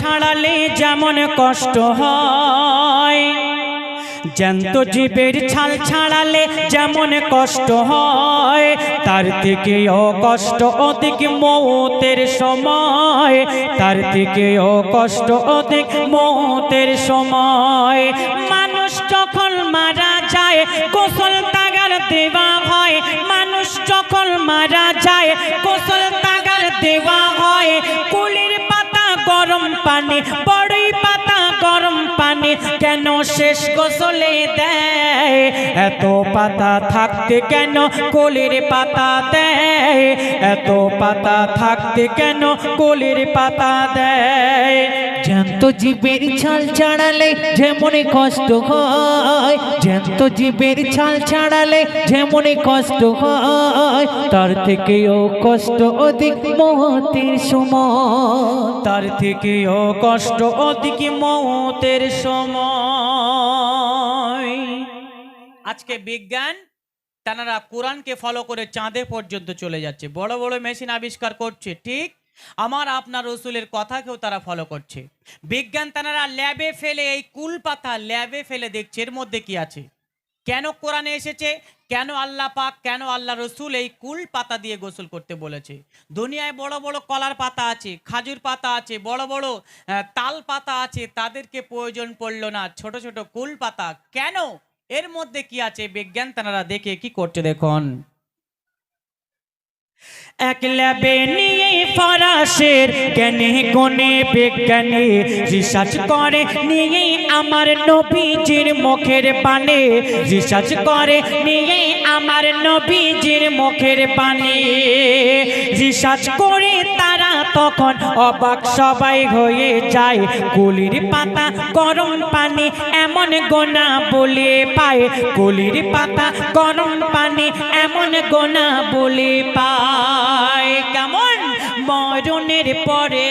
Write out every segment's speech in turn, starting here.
ছাড়ালে যেমন কষ্ট হয়, জ্যান্ত জীবের ছাল ছাড়ালে যেমন কষ্ট হয়, তার থেকেও কষ্ট অধিক মৌতের সময়, তার থেকেও কষ্ট অধিক মৌতের সময়। মানুষ যখন মারা যায় গোসল তাগার দেওয়া হয়, মানুষ যখন মারা যায় গোসল তাগার দেওয়া হয়। কুলির পাতা গরম পানি, বড়ই পাতা গরম পানি, কেন শেষ গোসলে দেয়? এত পাতা থাকতে কেন কুলির পাতা দেয়? এত পাতা থাকতে কেন কুলির পাতা দেয়? জ্যান্ত জীবের ছাল ছাড়ালে যেমন কষ্ট হয়, জ্যান্ত জীবের ছাল ছাড়ালে যেমন কষ্ট হয়, তার থেকেও কষ্ট অধিক মৌতের সময়, তার থেকেও কষ্ট অধিক মৌতের সময়। আজকে বিজ্ঞান তারা কোরআনকে ফলো করে চাঁদে পর্যন্ত চলে যাচ্ছে, বড় বড় মেশিন আবিষ্কার করছে, ঠিক আমার আপনার রসুলের কথাকেও তারা ফলো করছে। বিজ্ঞান তারা ল্যাবে ফেলে, এই কুল পাতা ল্যাবে ফেলে দেখছে এর মধ্যে কি আছে। কেন কোরআনে এসেছে, কেন আল্লাহ পাক, কেন আল্লাহ রসুল এই কুল পাতা দিয়ে গোসল করতে বলেছে? দুনিয়ায় বড় বড় কলার পাতা আছে, খাজুর পাতা আছে, বড় বড় তাল পাতা আছে, তাদেরকে প্রয়োজন পড়লো না ছোট ছোট কুল পাতা। কেন? এর মধ্যে কি আছে? বিজ্ঞান তারা দেখে কি করছে দেখুন। এক ল্যাবে নিয়ে ফরাসের জ্ঞানে গুণে বিজ্ঞানী রিসার্চ করে নিয়ে আমার নবীজির মুখের পানে, রিসার্চ করে নিয়ে আমার নবীজির মুখের পানে। রিসার্চ করে তারা তখন অবাক সবাই হয়ে যায়, কুলির পাতা গরম পানি এমন গোনা বলে পায়, কুলির পাতা গরম পানি এমন গোনা বলে পায়। কেমন? মরণের পরে,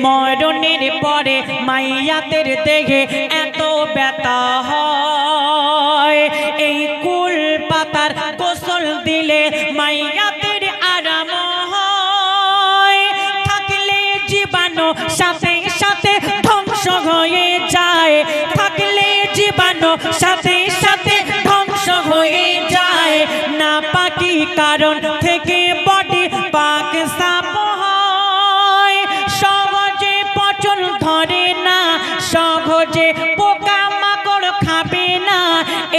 মরণের পরে মাইয়াতের দেহে এত ব্যথা হয়, এই কুল পাতার গোসল দিলে মাইয়াতের আরাম হয়। থাকলে জীবাণু সাথে সাথে ধ্বংস হয়ে যায়, থাকলে জীবাণু সাথে সাথে ধ্বংস হয়ে যায়। না পাকি কারণ থেকে বডি পাক সাপ হয়, সহজে পচন ধরে না, সহজে পোকা মাকড় খাবে না।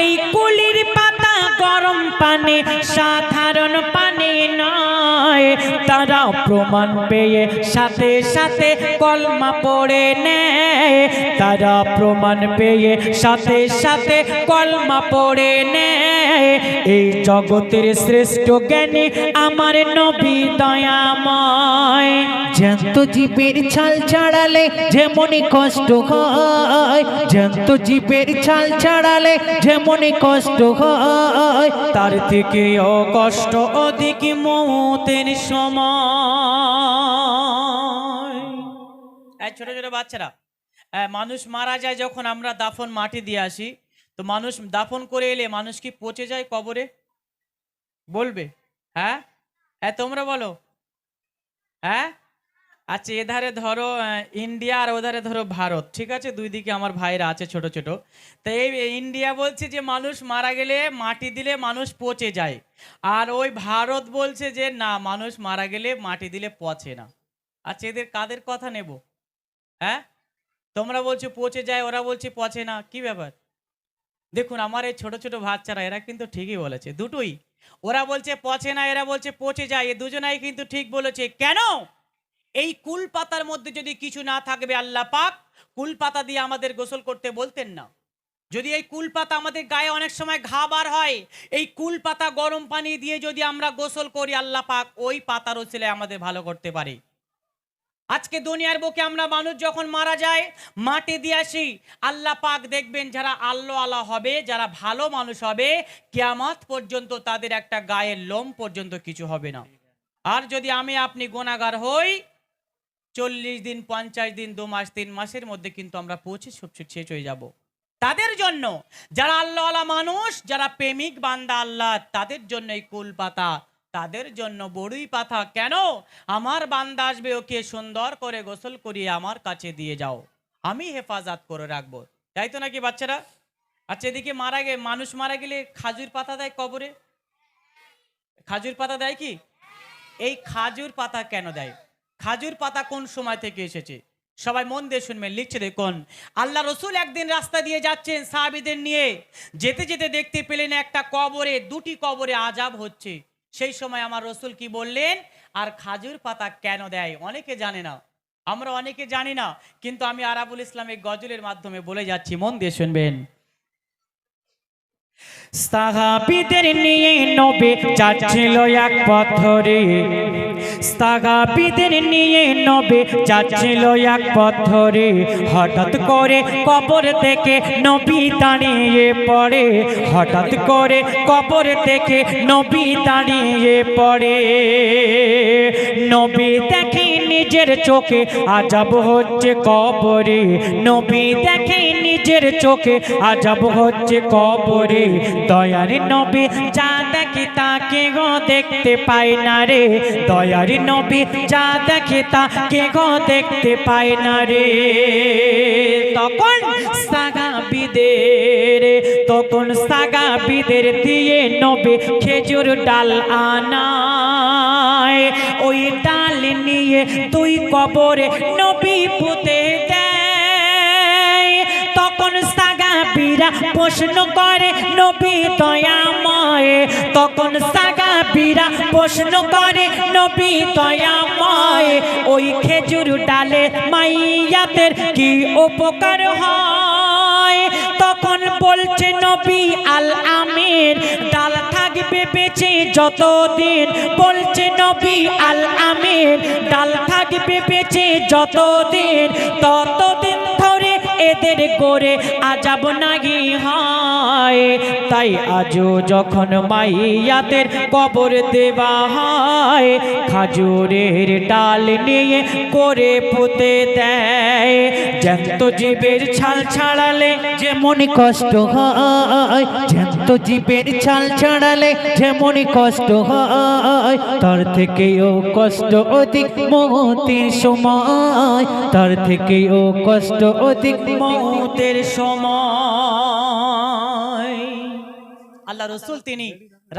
এই কুলির পাতা গরম পানি সাধারণ পানি নয়, তারা প্রমাণ পেয়ে সাথে সাথে কলমা পড়ে নেয়, তারা প্রমাণ পেয়ে সাথে সাথে কলমা পড়ে নেয়। এই জগতের শ্রেষ্ঠ জ্ঞানী আমার নবী দয়াময়। জ্যান্ত জীবের ছাল ছাড়ালে যেমন কষ্ট হয়, জ্যান্ত জীবের ছাল ছাড়ালে যেমন কষ্ট হয়, তার থেকেও কষ্ট অধিক মৌতের সময়। এই ছোট ছোট বাচ্চারা, মানুষ মারা যায় যখন আমরা দাফন মাটি দিয়ে আসি, তো মানুষ দাফন করে এলে মানুষ কি পচে যায় কবরে? বলবে? হ্যাঁ হ্যাঁ তোমরা বলো। হ্যাঁ আচ্ছা, এধারে ধরো ইন্ডিয়া আর ওধারে ধরো ভারত, ঠিক আছে? দুই দিকে আমার ভাইরা আছে ছোট ছোট। তো এই ইন্ডিয়া বলছে যে মানুষ মারা গেলে মাটি দিলে মানুষ পচে যায়, আর ওই ভারত বলছে যে না, মানুষ মারা গেলে মাটি দিলে পচে না। আচ্ছা, এদের কাদের কথা নেব? হ্যাঁ, তোমরা বলছো পচে যায়, ওরা বলছে পচে না, কি ব্যাপার? দেখুন আমার এই ছোট ছোট বাচ্চারা এরা কিন্তু ঠিকই বলেছে, দুটোই। ওরা বলছে পচে না, এরা বলছে পচে যায়, এ দুজনাই কিন্তু ঠিক বলেছে। কেন? এই কুল পাতার মধ্যে যদি কিছু না থাকবে, আল্লাহ পাক কুল পাতা দিয়ে আমাদের গোসল করতে বলতেন না। যদি এই কুল পাতা, আমাদের গায়ে অনেক সময় ঘা বার হয়, এই কুল পাতা গরম পানি দিয়ে যদি আমরা গোসল করি, আল্লাহ পাক ওই পাতার ওসিলে আমাদের ভালো করতে পারে। আজকে দুনিয়ার বুকে আমরা মানুষ যখন মারা যায় মাটি দিয়ে আসি, আল্লাহ পাক দেখবেন যারা আল্লাহ আল্লাহ হবে, যারা ভালো মানুষ হবে, কিয়ামত পর্যন্ত তাদের একটা গায়ের লোম পর্যন্ত কিছু হবে না। আর যদি আমি আপনি গুনাহগার হই, 40 দিন 50 দিন 2 মাস 3 মাসের মধ্যে কিন্তু আমরা পৌঁছে শেষ হয়ে যাব। তাদের জন্য, যারা আল্লাহ আল্লাহ মানুষ, যারা প্রেমিক বান্দা আল্লাহ, তাদের জন্য এই কুল পাতা তাদের জন্য বড়ই পাতা কেন? আমার বান্দা আসবে, ওকে সুন্দর করে গোসল করিয়ে আমার কাছে দিয়ে যাও, আমি হেফাজত করে রাখবো। তাই তো নাকি বাচ্চারা? আচ্ছা, এদিকে মানুষ মারা গেলে খাজুর পাতা দেয় কবরে। খাজুর পাতা দেয় কি? এই খাজুর পাতা কেন দেয়? খাজুর পাতা কোন সময় থেকে এসেছে? সবাই মন দিয়ে শুনবেন, লিখছে দেখুন। আল্লাহ রসুল একদিন রাস্তা দিয়ে যাচ্ছেন সাহাবীদের নিয়ে, যেতে যেতে দেখতে পেলেন একটা কবরে, দুটি কবরে আযাব হচ্ছে। সেই সময় আমার রসুল কি বললেন? আর খাজুর পাতা কেন দেয়? অনেকে জানে না, আমরা অনেকে জানি না, কিন্তু আমি আরাবুল ইসলামের গজলের মাধ্যমে বলে যাচ্ছি, মন দিয়ে শুনবেন। সাহাবীদের নিয়ে নবী যাচ্ছিল এক পথ ধরে, সাহাবীদের নিয়ে নবী যাচ্ছিল এক পথ ধরে, হঠাৎ করে কবর থেকে নবী দাঁড়িয়ে পড়ে, হঠাৎ করে কবর থেকে নবী দাঁড়িয়ে পড়ে। নবী দেখে নিজের চোখে আযাব হচ্ছে কবরে, নবী দেখে নিজের চোখে আযাব হচ্ছে কবরে। দয়ার নবী যা দেখে তাকে গো দেখতে পায় না রে, দয়ার নবী যা দেখে তাকে গো দেখতে পায় না রে। তখন সাহাবীদের দিয়ে নবী খেজুর ডাল আনায়, ওই ডাল নিয়ে তুই কবরে নবী পুঁতে দেয়। তখন সাহাবীরা প্রশ্ন করে নবী দয়াময়, তখন সাহাবীরা প্রশ্ন করে নবী দয়াময়, ওই খেজুর ডালে মাইয়াদের কি উপকার হয়? তখন বলছে নবী আল আমির, ডাল থাকবে বেঁচে যতদিন, বলছে নবী আল আমির, ডাল থাকবে বেঁচে যতদিন, ততদিন ধরে এদের করে আযাব নাহি হয়। তাই আজও যখন মাইয়াদের কবর দেওয়া হয়, খাজুরের ডাল নিয়ে করে পুঁতে দেয়। জ্যান্ত জীবের ছাল ছাড়ালে যেমন কষ্ট হয়, জ্যান্ত জীবের ছাল ছাড়ালে যেমন কষ্ট হয়, তার থেকেও কষ্ট অধিক মৌতের সময়, তার থেকেও কষ্ট অধিক মৌতের সময়। আল্লাহ রসুল তিনি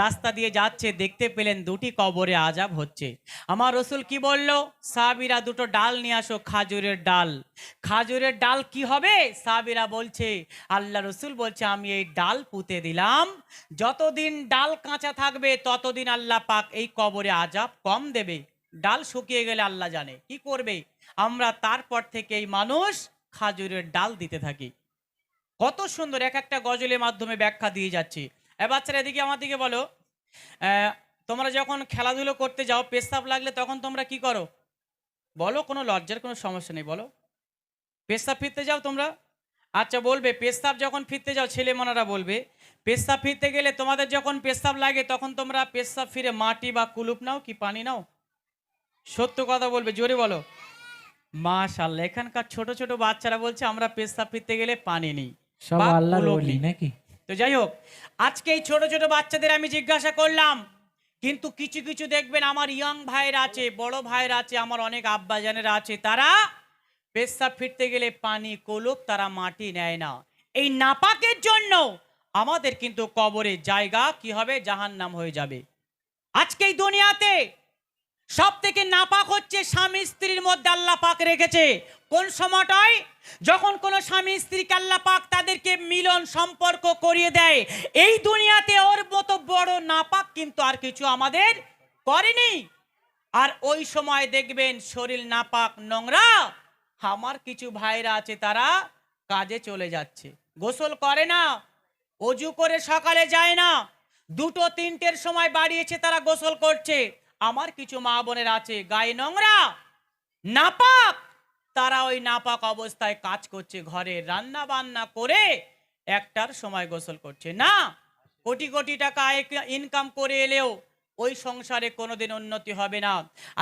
রাস্তা দিয়ে যাচ্ছে, দেখতে পেলেন দুটি কবরে আযাব হচ্ছে। আমার রসুল কি বলল? সাহাবীরা দুটো ডাল নিয়ে আসো, খাজুরের ডাল। খাজুরের ডাল কি হবে? সাহাবীরা বলছে, আল্লাহ রসুল বলছে, আমি এই ডাল পুঁতে দিলাম, যতদিন ডাল কাঁচা থাকবে ততদিন আল্লাহ পাক এই কবরে আযাব কম দেবে। ডাল শুকিয়ে গেলে আল্লাহ জানে কি করবে। আমরা তারপর থেকে এই মানুষ খাজুরের ডাল দিতে থাকি। কত সুন্দর এক একটা গজলের মাধ্যমে ব্যাখ্যা দিয়ে যাচ্ছি। বাচ্চারা এদিকে আমার দিকে বলো, তোমরা যখন খেলাধুলো করতে যাও, পেশাব লাগলে তখন তোমরা কি করো? বলো, কোনো লজ্জার কোনো সমস্যা নেই, বলো। পেশাব ফিরতে যাও তোমরা? আচ্ছা বলবে, পেশাব যখন ফিরতে যাও, ছেলে মনারা বলবে, পেশাব ফিরতে গেলে তোমাদের যখন পেশাব লাগে তখন তোমরা পেশাব ফিরে মাটি বা কুলুপ নাও কি পানি নাও? সত্য কথা বলবে, জোরে বলো। মাশাআল্লাহ, এখানকার ছোট ছোট বাচ্চারা বলছে আমরা পেশাব ফিরতে গেলে পানি নেই, সব বা আল্লাহর কুলুপ ওলি নেই। নাকি? তো যাই হোক, আজকে এই ছোট ছোট বাচ্চাদের আমি জিজ্ঞাসা করলাম, কিন্তু কিছু কিছু দেখবেন আমার ইয়ং ভাইয়েরা আছে, বড় ভাইয়েরা আছে, আমার অনেক আব্বাজানেরা আছে, তারা পেশাব ফিরতে গেলে পানি কুলুপ, তারা মাটি নেয় না। এই নাপাকের জন্য আমাদের কিন্তু কবরের জায়গা কি হবে? জাহান্নাম হয়ে যাবে। আজকে এই দুনিয়াতে সব থেকে নাপাক হচ্ছে স্বামী স্ত্রীর মধ্যে আল্লাহ পাক রেখেছে। কোন সময়টায়? যখন কোন স্বামী স্ত্রীকে আল্লাহ পাক তাদেরকে মিলন সম্পর্ক করিয়ে দেয়, এই দুনিয়াতে ওর মতো বড় নাপাক কিন্তু আর কিছু আমাদের করেনি। আর ওই সময় দেখবেন শরীর নাপাক নোংরা, আমার কিছু ভাইরা আছে তারা কাজে চলে যাচ্ছে, গোসল করে না, অজু করে সকালে যায় না, 2-3টের সময় বাড়ি এসে তারা গোসল করছে। আমার কিছু মা বোনের আছে গায়ে নোংরা, নাপাক, তারা ওই নাপাক অবস্থায় কাজ করছে, ঘরে রান্না বান্না করে 1টার সময় গোসল করছে না। কোটি কোটি টাকা ইনকাম করে এলেও ওই সংসারে কোনোদিন উন্নতি হবে না।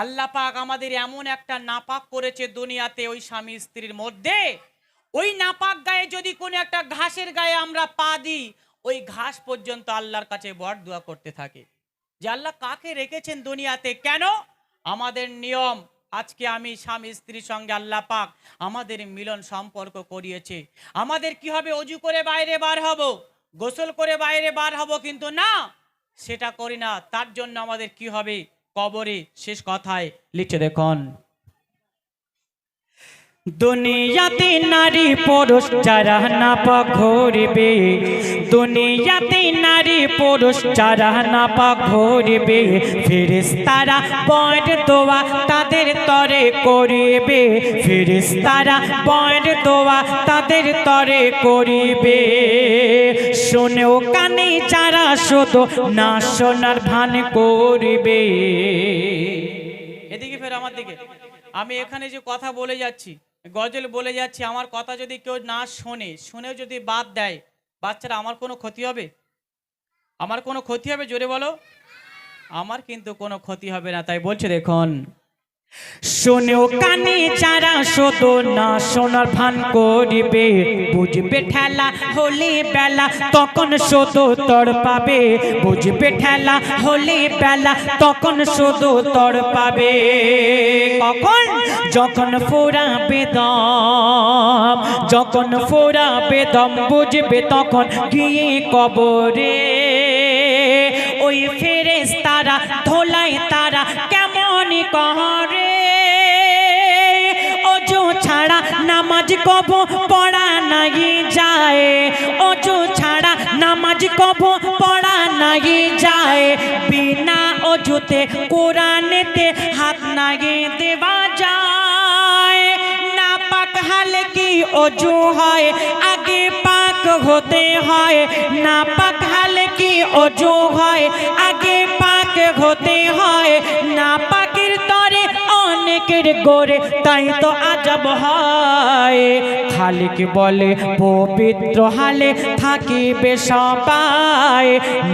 আল্লাহ পাক আমাদের এমন একটা নাপাক করেছে দুনিয়াতে, ওই স্বামী স্ত্রীর মধ্যে, ওই নাপাক গায়ে যদি কোনো একটা ঘাসের গায়ে আমরা পা দিই, ওই ঘাস পর্যন্ত আল্লাহর কাছে বরদুয়া করতে থাকে। যে আল্লাহ কাকে রেখেছেন দুনিয়াতে, কেন? আমাদের নিয়ম, আজকে আমি স্বামী স্ত্রীর সঙ্গে আল্লাহ পাক আমাদের মিলন সম্পর্ক করিয়েছে। আমাদের কি হবে? অজু করে বাইরে বার হব, গোসল করে বাইরে বার হব, কিন্তু না, সেটা করি না। তার জন্য আমাদের কি হবে? কবরে। শেষ কথায় লিখছে দেখুন, দুনিয়াতে নারী পুরুষ যারা নাপাক ঘুরবে, দুনিয়াতে নারী পুরুষ যারা নাপাক ঘুরবে, ফেরেশতারা বর দোয়া তাদের তরে করিবে, ফেরেশতারা বর দোয়া তাদের তরে করিবে। শোনেও কানে যারা শুধু না শোনার ভান করবে। এদিকে ফের আমার দিকে, আমি এখানে যে কথা বলে যাচ্ছি, গজল বলে যাচ্ছি, আমার কথা যদি কেউ না শোনে, শুনেও যদি বাদ দেয়, বাচ্চারা আমার কোনো ক্ষতি হবে? আমার কোনো ক্ষতি হবে? জোরে বলো। আমার কিন্তু কোনো ক্ষতি হবে না। তাই বলছে দেখুন, শোনেও কানে যারা শুধু না শোনার ভান করিবে, বুঝবে ঠেলা হলে বেলা তখন শুধু তড় পাবে, বুঝবে ঠেলা হলে বেলা তখন শুধু তড় পাবে। কখন? যখন ফোরাবে দম, যখন ফোরাবে দম, বুঝবে তখন গিয়ে কবরে। ওই ফেরেশতারা ধোলাই তারা কেমন করে, অজু ছাড়া নামাজ কব পড়া নাই যায়, অজু ছাড়া নামাজ কব পড়া নাই যায়, বিনা অজুতে কোরআনেতে হাত নাগে দেওয়া যায়। না পাক হালে কি অজু হয়? আগে পাক হতে হয়। না পাক হালে কি অজু হয়? আগে পাক হতে হয়। না পাকের তরে অনেকের গোরে, তাই তো আজব হয়। খালিক বলে পবিত্র হালে থাকিবে সবাই,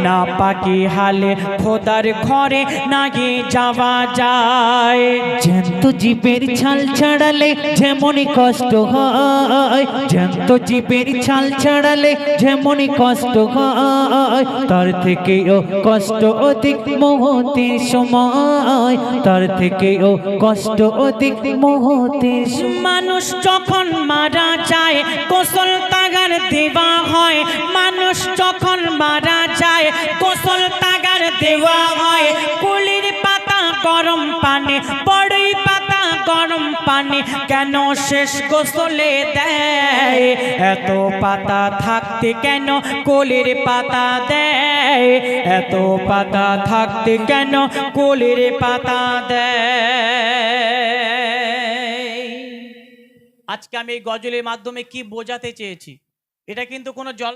না পাকি হালে খোদার ঘরে নাহি যাওয়া যায়। জ্যান্ত জীবের ছাল ছাড়ালে যেমনই কষ্ট হয়, জ্যান্ত জীবের ছাল ছাড়ালে যেমনই কষ্ট হয়, তার থেকেও কষ্ট অধিক মুহূর্তের সময়, তার থেকেও কষ্ট অধিক মুহূর্তের সময়। মানুষ যখন মারা যায় গোসল তাগার দেওয়া হয়, মানুষ যখন মারা যায় গোসল তাগার দেওয়া হয়। কুলির পাতা গরম পানি, বড়ই পাতা গরম পানি, কেন শেষ গোসলে দেয়? এত পাতা থাকতে কেন কুলির পাতা দেয়? এত পাতা থাকতে কেন কুলির পাতা দেয়? আজকে আমি এই গজলের মাধ্যমে কি বোঝাতে চেয়েছি, এটা কিন্তু কোনো জল